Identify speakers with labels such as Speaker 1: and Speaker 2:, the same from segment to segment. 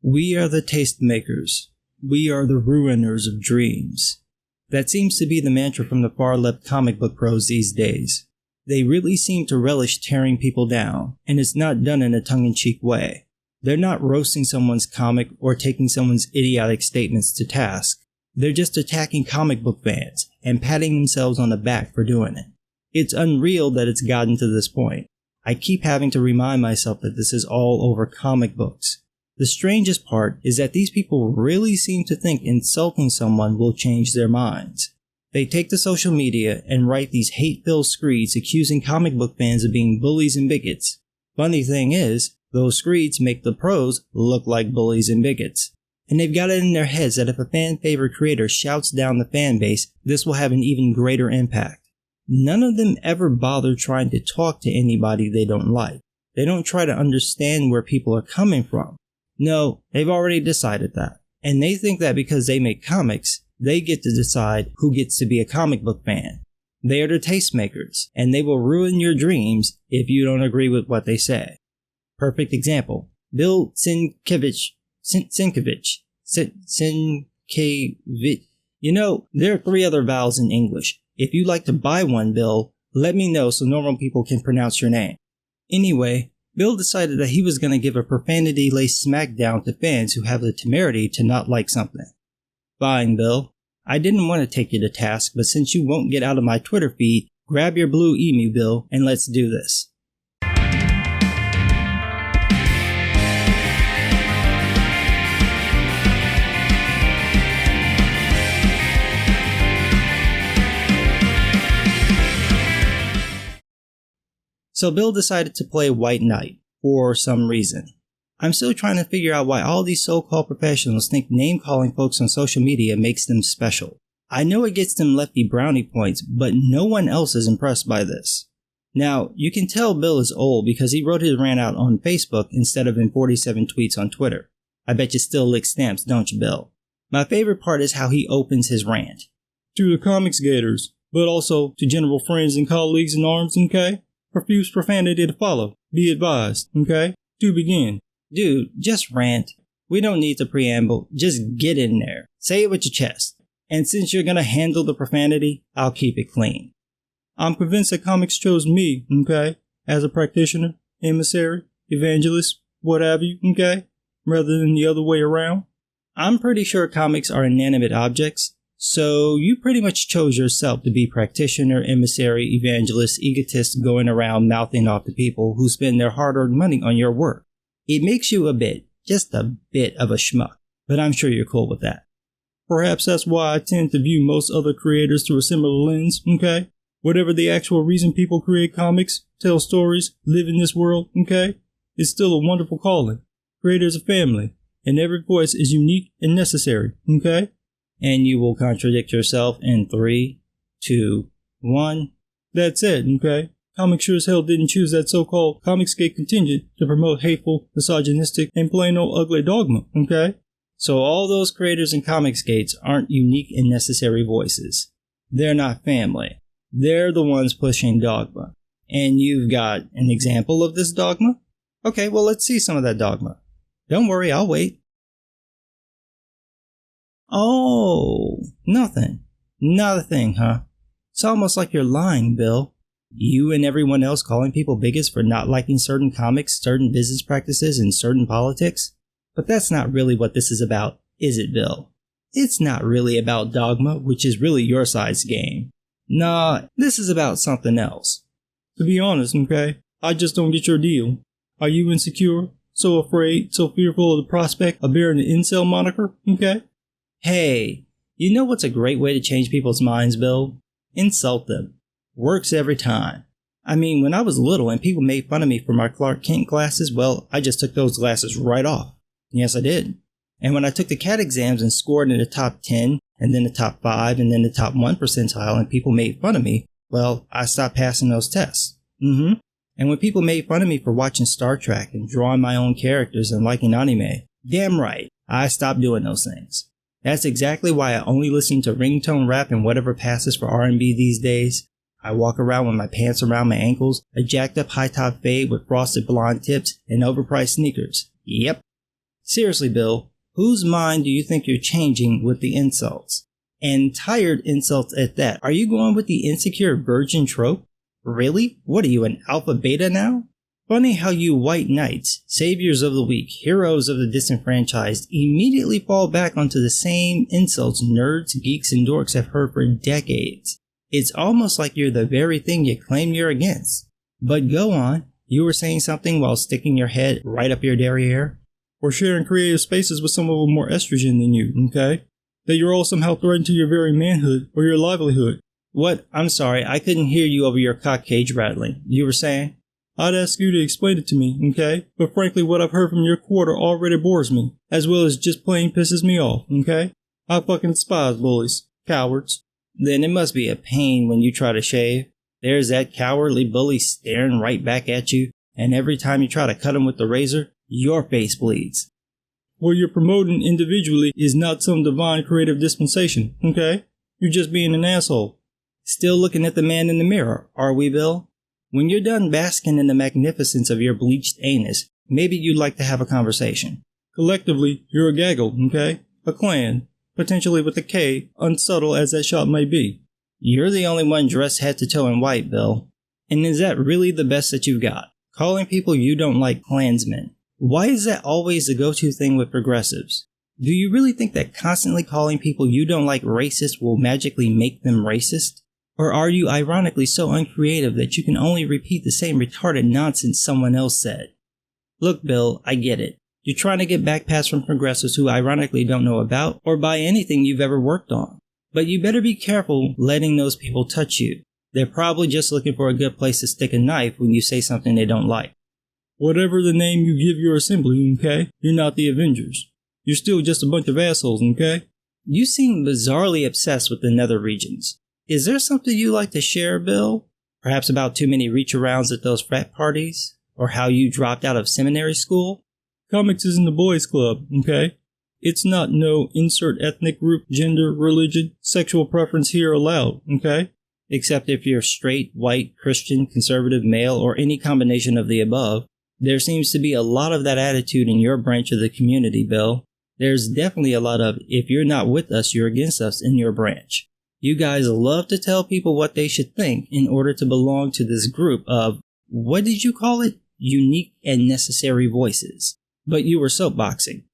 Speaker 1: We are the tastemakers. We are the ruiners of dreams. That seems to be the mantra from the far-left comic book pros these days. They really seem to relish tearing people down, and it's not done in a tongue-in-cheek way. They're not roasting someone's comic or taking someone's idiotic statements to task. They're just attacking comic book fans and patting themselves on the back for doing it. It's unreal that it's gotten to this point. I keep having to remind myself that this is all over comic books. The strangest part is that these people really seem to think insulting someone will change their minds. They take to social media and write these hate-filled screeds accusing comic book fans of being bullies and bigots. Funny thing is, those screeds make the pros look like bullies and bigots. And they've got it in their heads that if a fan-favorite creator shouts down the fan base, this will have an even greater impact. None of them ever bother trying to talk to anybody they don't like. They don't try to understand where people are coming from. No, they've already decided that. And they think that because they make comics, they get to decide who gets to be a comic book fan. They are the tastemakers, and they will ruin your dreams if you don't agree with what they say. Perfect example. Bill Sienkiewicz. You know, there are 3 other vowels in English. If you'd like to buy one, Bill, let me know so normal people can pronounce your name. Anyway, Bill decided that he was going to give a profanity-laced smackdown to fans who have the temerity to not like something. Fine, Bill. I didn't want to take you to task, but since you won't get out of my Twitter feed, grab your blue emu, Bill, and let's do this. So Bill decided to play White Knight, for some reason. I'm still trying to figure out why all these so-called professionals think name-calling folks on social media makes them special. I know it gets them lefty brownie points, but no one else is impressed by this. Now, you can tell Bill is old because he wrote his rant out on Facebook instead of in 47 tweets on Twitter. I bet you still lick stamps, don't you, Bill? My favorite part is how he opens his rant. To the comics gators, but also to general friends and colleagues in arms, okay? Profuse profanity to follow. Be advised, okay? To begin. Dude, just rant. We don't need the preamble. Just get in there. Say it with your chest. And since you're gonna handle the profanity, I'll keep it clean. I'm convinced that comics chose me, okay? As a practitioner, emissary, evangelist, what have you, okay? Rather than the other way around. I'm pretty sure comics are inanimate objects. So you pretty much chose yourself to be practitioner, emissary, evangelist, egotist going around mouthing off to people who spend their hard-earned money on your work. It makes you just a bit of a schmuck, but I'm sure you're cool with that. Perhaps that's why I tend to view most other creators through a similar lens, okay? Whatever the actual reason people create comics, tell stories, live in this world, okay? It's still a wonderful calling. Creators are family, and every voice is unique and necessary, okay? And you will contradict yourself in 3, 2, 1. That's it, okay? Comics sure as hell didn't choose that so-called Comicsgate contingent to promote hateful, misogynistic, and plain old ugly dogma, okay? So all those creators in Comicsgates aren't unique and necessary voices. They're not family. They're the ones pushing dogma. And you've got an example of this dogma? Okay, well let's see some of that dogma. Don't worry, I'll wait. Oh, nothing. Not a thing, huh? It's almost like you're lying, Bill. You and everyone else calling people bigots for not liking certain comics, certain business practices, and certain politics? But that's not really what this is about, is it, Bill? It's not really about dogma, which is really your side's game. Nah, this is about something else. To be honest, okay, I just don't get your deal. Are you insecure? So afraid? So fearful of the prospect of bearing the incel moniker? Okay? Hey, you know what's a great way to change people's minds, Bill? Insult them. Works every time. I mean, when I was little and people made fun of me for my Clark Kent glasses, well, I just took those glasses right off. Yes, I did. And when I took the CAT exams and scored in the top 10, and then the top 5, and then the top 1 percentile, and people made fun of me, well, I stopped passing those tests. And when people made fun of me for watching Star Trek and drawing my own characters and liking anime, damn right, I stopped doing those things. That's exactly why I only listen to ringtone rap and whatever passes for R&B these days. I walk around with my pants around my ankles, a jacked up high top fade with frosted blonde tips, and overpriced sneakers. Yep. Seriously, Bill, whose mind do you think you're changing with the insults? And tired insults at that. Are you going with the insecure virgin trope? Really? What are you, an alpha beta now? Funny how you white knights, saviors of the weak, heroes of the disenfranchised, immediately fall back onto the same insults nerds, geeks, and dorks have heard for decades. It's almost like you're the very thing you claim you're against. But go on, you were saying something while sticking your head right up your derriere? Or sharing creative spaces with someone with more estrogen than you, okay? That you're all somehow threatened to your very manhood or your livelihood. What? I'm sorry, I couldn't hear you over your cock cage rattling. You were saying? I'd ask you to explain it to me, okay? But frankly, what I've heard from your quarter already bores me, as well as just plain pisses me off, okay? I fucking despise bullies. Cowards. Then it must be a pain when you try to shave. There's that cowardly bully staring right back at you, and every time you try to cut him with the razor, your face bleeds. What you're promoting individually is not some divine creative dispensation, okay? You're just being an asshole. Still looking at the man in the mirror, are we, Bill? When you're done basking in the magnificence of your bleached anus, maybe you'd like to have a conversation. Collectively, you're a gaggle, okay? A clan. Potentially with a K, unsubtle as that shot may be. You're the only one dressed head to toe in white, Bill. And is that really the best that you've got? Calling people you don't like Klansmen. Why is that always the go-to thing with progressives? Do you really think that constantly calling people you don't like racist will magically make them racist? Or are you ironically so uncreative that you can only repeat the same retarded nonsense someone else said? Look, Bill, I get it. You're trying to get backpass from progressives who ironically don't know about or buy anything you've ever worked on. But you better be careful letting those people touch you. They're probably just looking for a good place to stick a knife when you say something they don't like. Whatever the name you give your assembly, okay? You're not the Avengers. You're still just a bunch of assholes, okay? You seem bizarrely obsessed with the nether regions. Is there something you like to share, Bill? Perhaps about too many reach-arounds at those frat parties? Or how you dropped out of seminary school? Comics isn't the boys' club, okay? It's not no insert ethnic group, gender, religion, sexual preference here allowed, okay? Except if you're straight, white, Christian, conservative, male, or any combination of the above. There seems to be a lot of that attitude in your branch of the community, Bill. There's definitely a lot of, if you're not with us, you're against us in your branch. You guys love to tell people what they should think in order to belong to this group of, what did you call it? Unique and necessary voices. But you were soapboxing.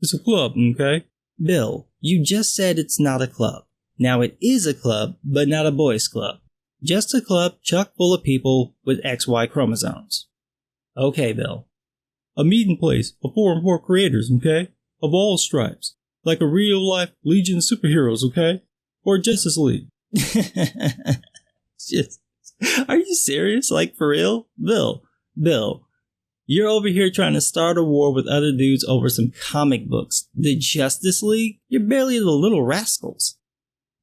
Speaker 1: It's a club, okay? Bill, you just said it's not a club. Now it is a club, but not a boys' club. Just a club chock full of people with XY chromosomes. Okay, Bill. A meeting place, a forum for creators, okay? Of all stripes. Like a real-life Legion of Superheroes, okay? Or Justice League. Are you serious? Like, for real? Bill, you're over here trying to start a war with other dudes over some comic books. The Justice League? You're barely the little rascals.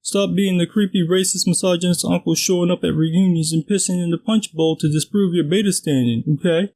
Speaker 1: Stop being the creepy, racist, misogynist uncle showing up at reunions and pissing in the punch bowl to disprove your beta standing, okay?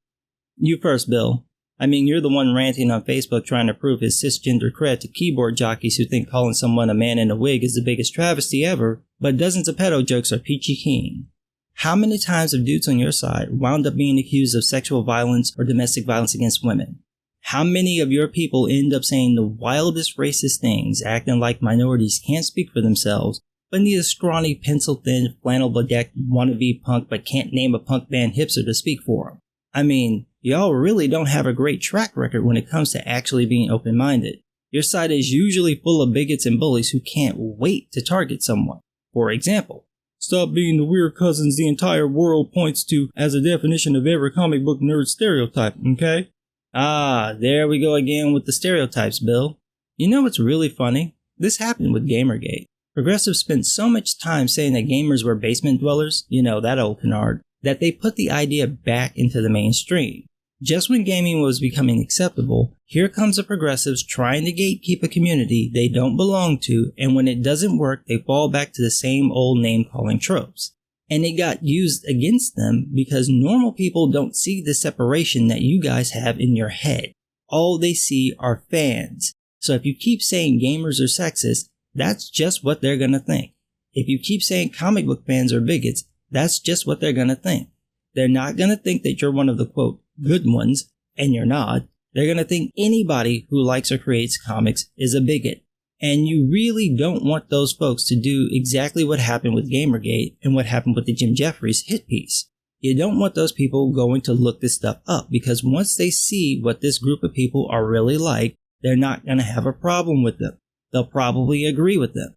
Speaker 1: You first, Bill. I mean, you're the one ranting on Facebook trying to prove his cisgender cred to keyboard jockeys who think calling someone a man in a wig is the biggest travesty ever, but dozens of pedo jokes are peachy keen. How many times have dudes on your side wound up being accused of sexual violence or domestic violence against women? How many of your people end up saying the wildest racist things, acting like minorities can't speak for themselves, but need a scrawny, pencil-thin, flannel-bedecked wannabe punk but can't name a punk band hipster to speak for them? I mean, y'all really don't have a great track record when it comes to actually being open-minded. Your side is usually full of bigots and bullies who can't wait to target someone. For example, stop being the weird cousins the entire world points to as a definition of every comic book nerd stereotype, okay? Ah, there we go again with the stereotypes, Bill. You know what's really funny? This happened with Gamergate. Progressives spent so much time saying that gamers were basement dwellers, you know, that old canard, that they put the idea back into the mainstream. Just when gaming was becoming acceptable, here comes the progressives trying to gatekeep a community they don't belong to, and when it doesn't work, they fall back to the same old name-calling tropes. And it got used against them because normal people don't see the separation that you guys have in your head. All they see are fans. So if you keep saying gamers are sexist, that's just what they're gonna think. If you keep saying comic book fans are bigots, that's just what they're gonna think. They're not gonna think that you're one of the, quote, good ones, and you're not. They're going to think anybody who likes or creates comics is a bigot. And you really don't want those folks to do exactly what happened with Gamergate and what happened with the Jim Jeffries hit piece. You don't want those people going to look this stuff up, because once they see what this group of people are really like, they're not going to have a problem with them. They'll probably agree with them.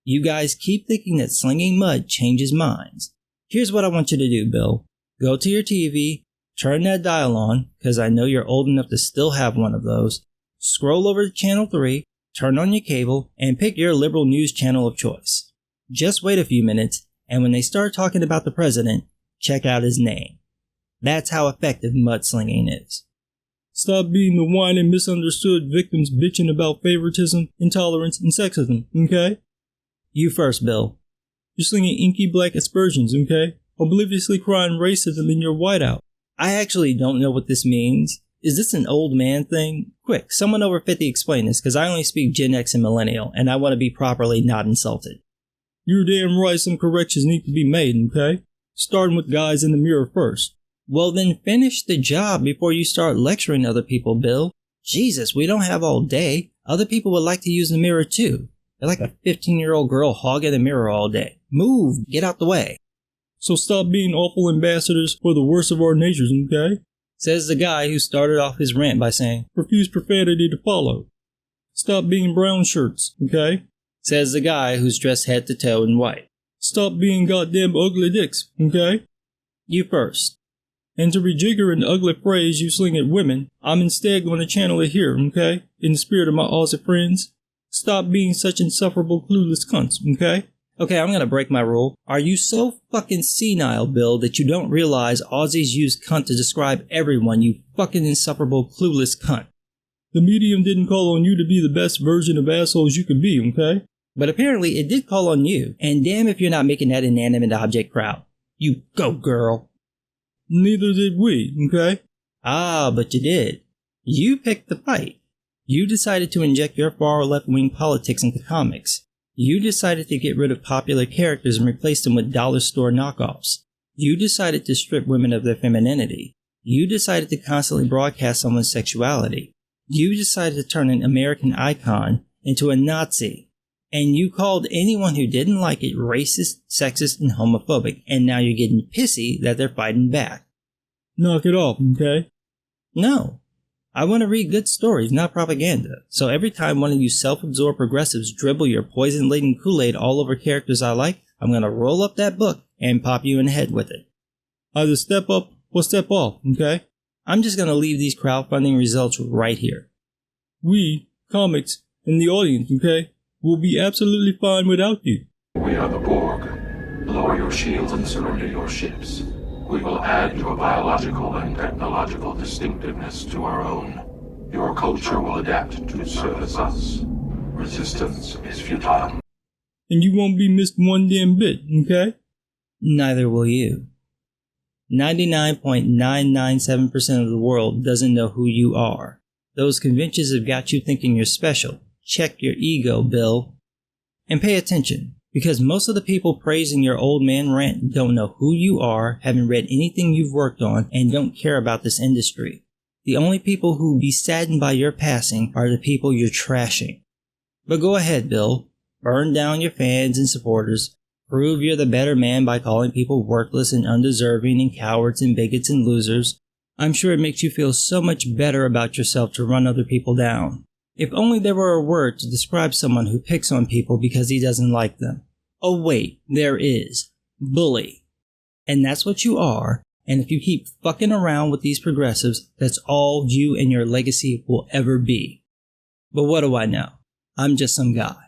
Speaker 1: You guys keep thinking that slinging mud changes minds. Here's what I want you to do, Bill. Go to your TV, turn that dial on, because I know you're old enough to still have one of those. Scroll over to Channel 3, turn on your cable, and pick your liberal news channel of choice. Just wait a few minutes, and when they start talking about the president, check out his name. That's how effective mudslinging is.
Speaker 2: Stop being the whining, misunderstood victims bitching about favoritism, intolerance, and sexism, okay?
Speaker 1: You first, Bill.
Speaker 2: You're slinging inky black aspersions, okay? Obliviously crying racism in your whiteout.
Speaker 1: I actually don't know what this means. Is this an old man thing? Quick, someone over 50 explain this, because I only speak Gen X and Millennial, and I want to be properly not insulted.
Speaker 2: You're damn right, some corrections need to be made, okay? Starting with guys in the mirror first.
Speaker 1: Well, then finish the job before you start lecturing other people, Bill. Jesus, we don't have all day. Other people would like to use the mirror too. They're like a 15-year-old girl hogging the mirror all day. Move, get out the way.
Speaker 2: So stop being awful ambassadors for the worst of our natures, okay?
Speaker 1: Says the guy who started off his rant by saying,
Speaker 2: refuse profanity to follow. Stop being brown shirts, okay?
Speaker 1: Says the guy who's dressed head to toe in white.
Speaker 2: Stop being goddamn ugly dicks, okay?
Speaker 1: You first.
Speaker 2: And to rejigger an ugly phrase you sling at women, I'm instead going to channel it here, okay? In the spirit of my Aussie friends. Stop being such insufferable clueless cunts, okay?
Speaker 1: Okay, I'm gonna break my rule. Are you so fucking senile, Bill, that you don't realize Aussies use cunt to describe everyone, you fucking insufferable clueless cunt?
Speaker 2: The medium didn't call on you to be the best version of assholes you could be, okay?
Speaker 1: But apparently it did call on you, and damn if you're not making that inanimate object proud. You go, girl.
Speaker 2: Neither did we, okay?
Speaker 1: Ah, but you did. You picked the fight. You decided to inject your far left-wing politics into comics. You decided to get rid of popular characters and replace them with dollar store knockoffs. You decided to strip women of their femininity. You decided to constantly broadcast someone's sexuality. You decided to turn an American icon into a Nazi. And you called anyone who didn't like it racist, sexist, and homophobic, and now you're getting pissy that they're fighting back.
Speaker 2: Knock it off, okay?
Speaker 1: No. I want to read good stories, not propaganda. So every time one of you self-absorbed progressives dribble your poison-laden Kool-Aid all over characters I like, I'm going to roll up that book and pop you in the head with it.
Speaker 2: Either step up or step off, okay?
Speaker 1: I'm just going to leave these crowdfunding results right here.
Speaker 2: We, comics, and the audience, okay, will be absolutely fine without you.
Speaker 3: We are the Borg. Lower your shields and surrender your ships. We will add your biological and technological distinctiveness to our own. Your culture will adapt to service us. Resistance is futile.
Speaker 2: And you won't be missed one damn bit, okay?
Speaker 1: Neither will you. 99.997% of the world doesn't know who you are. Those conventions have got you thinking you're special. Check your ego, Bill. And pay attention, because most of the people praising your old man rant don't know who you are, haven't read anything you've worked on, and don't care about this industry. The only people who be saddened by your passing are the people you're trashing. But go ahead, Bill. Burn down your fans and supporters. Prove you're the better man by calling people worthless and undeserving and cowards and bigots and losers. I'm sure it makes you feel so much better about yourself to run other people down. If only there were a word to describe someone who picks on people because he doesn't like them. Oh wait, there is. Bully. And that's what you are, and if you keep fucking around with these progressives, that's all you and your legacy will ever be. But what do I know? I'm just some guy.